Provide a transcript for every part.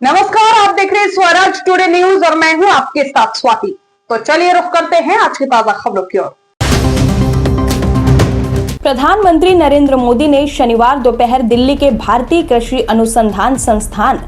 नमस्कार, आप देख रहे हैं स्वराज टुडे न्यूज और मैं हूं आपके साथ स्वाति। तो चलिए रुख करते हैं आज की ताजा खबरों की ओर। प्रधानमंत्री नरेंद्र मोदी ने शनिवार दोपहर दिल्ली के भारतीय कृषि अनुसंधान संस्थान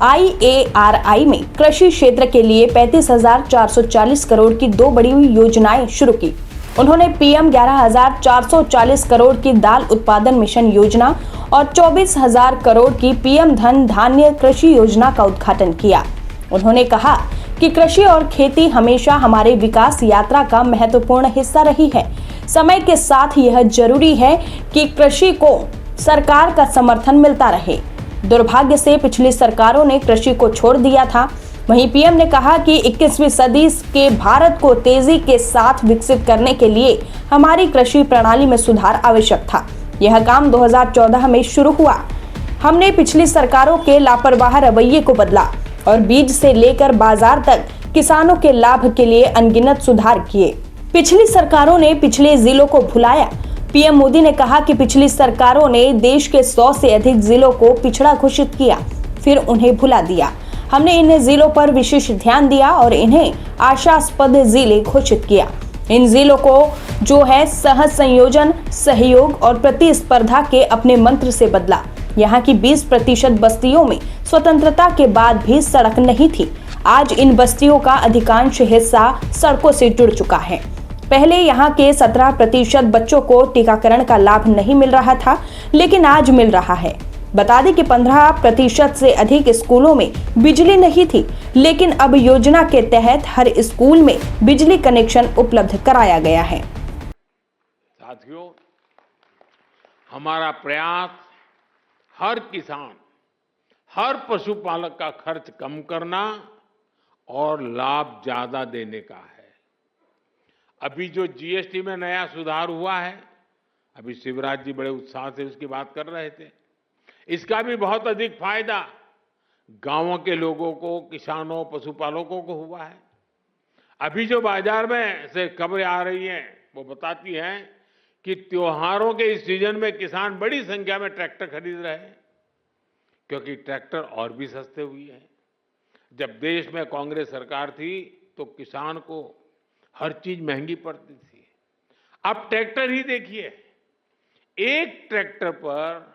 IARI में कृषि क्षेत्र के लिए 35,440 करोड़ की दो बड़ी योजनाएं शुरू की। उन्होंने PM 11,440 करोड़ की दाल उत्पादन मिशन योजना और 24,000 करोड़ की PM धन धान्य कृषि योजना का उद्घाटन किया। उन्होंने कहा कि कृषि और खेती हमेशा हमारे विकास यात्रा का महत्वपूर्ण हिस्सा रही है। समय के साथ यह जरूरी है कि कृषि को सरकार का समर्थन मिलता रहे। दुर्भाग्य से पिछली सरकारों ने कृषि को छोड़ दिया था। वहीं PM ने कहा कि 21वीं सदी के भारत को तेजी के साथ विकसित करने के लिए हमारी कृषि प्रणाली में सुधार आवश्यक था। यह काम 2014 में शुरू हुआ। हमने पिछली सरकारों के लापरवाह रवैये को बदला और बीज से लेकर बाजार तक किसानों के लाभ के लिए अनगिनत सुधार किए। पिछली सरकारों ने पिछले जिलों को भुलाया। PM मोदी ने कहा कि पिछली सरकारों ने देश के 100 से अधिक जिलों को पिछड़ा घोषित किया, फिर उन्हें भुला दिया। हमने इन जिलों पर विशेष ध्यान दिया और इन्हें आशास्पद जिले घोषित किया। इन जिलों को जो है सहज संयोजन, सहयोग और प्रतिस्पर्धा के अपने मंत्र से बदला। यहाँ की 20% बस्तियों में स्वतंत्रता के बाद भी सड़क नहीं थी। आज इन बस्तियों का अधिकांश हिस्सा सड़कों से जुड़ चुका है। पहले यहाँ के 17% बच्चों को टीकाकरण का लाभ नहीं मिल रहा था, लेकिन आज मिल रहा है। बता दें कि 15% से अधिक स्कूलों में बिजली नहीं थी, लेकिन अब योजना के तहत हर स्कूल में बिजली कनेक्शन उपलब्ध कराया गया है। साथियों, हमारा प्रयास हर किसान, हर पशुपालक का खर्च कम करना और लाभ ज्यादा देने का है। अभी जो GST में नया सुधार हुआ है, अभी शिवराज जी बड़े उत्साह से उसकी बात कर रहे थे। इसका भी बहुत अधिक फायदा गांवों के लोगों को, किसानों, पशुपालकों को हुआ है। अभी जो बाजार में से खबरें आ रही हैं, वो बताती हैं कि त्योहारों के इस सीजन में किसान बड़ी संख्या में ट्रैक्टर खरीद रहे हैं, क्योंकि ट्रैक्टर और भी सस्ते हुए हैं। जब देश में कांग्रेस सरकार थी तो किसान को हर चीज महंगी पड़ती थी। अब ट्रैक्टर ही देखिए, एक ट्रैक्टर पर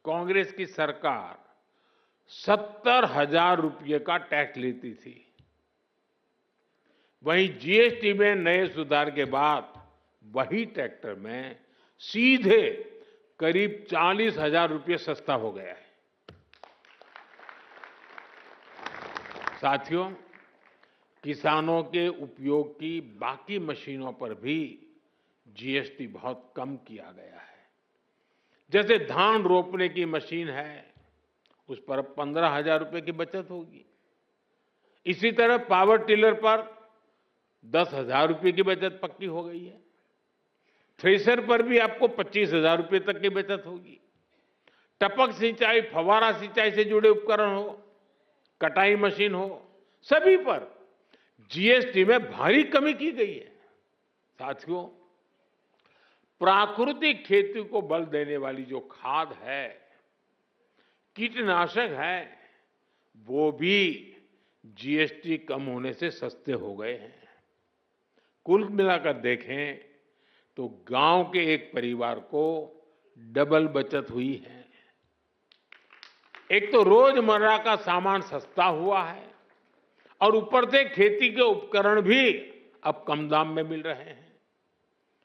कांग्रेस की सरकार 70,000 रुपये का टैक्स लेती थी। वहीं GST में नए सुधार के बाद वही ट्रैक्टर में सीधे करीब 40,000 रुपये सस्ता हो गया है। साथियों, किसानों के उपयोग की बाकी मशीनों पर भी GST बहुत कम किया गया है। जैसे धान रोपने की मशीन है, उस पर 15,000 रुपये की बचत होगी। इसी तरह पावर टिलर पर 10,000 रुपये की बचत पक्की हो गई है। थ्रेशर पर भी आपको 25,000 रुपये तक की बचत होगी। टपक सिंचाई, फव्वारा सिंचाई से जुड़े उपकरण हो, कटाई मशीन हो, सभी पर GST में भारी कमी की गई है। साथियों, प्राकृतिक खेती को बल देने वाली जो खाद है, कीटनाशक है, वो भी GST कम होने से सस्ते हो गए हैं। कुल मिलाकर देखें तो गांव के एक परिवार को डबल बचत हुई है। एक तो रोजमर्रा का सामान सस्ता हुआ है और ऊपर से खेती के उपकरण भी अब कम दाम में मिल रहे हैं।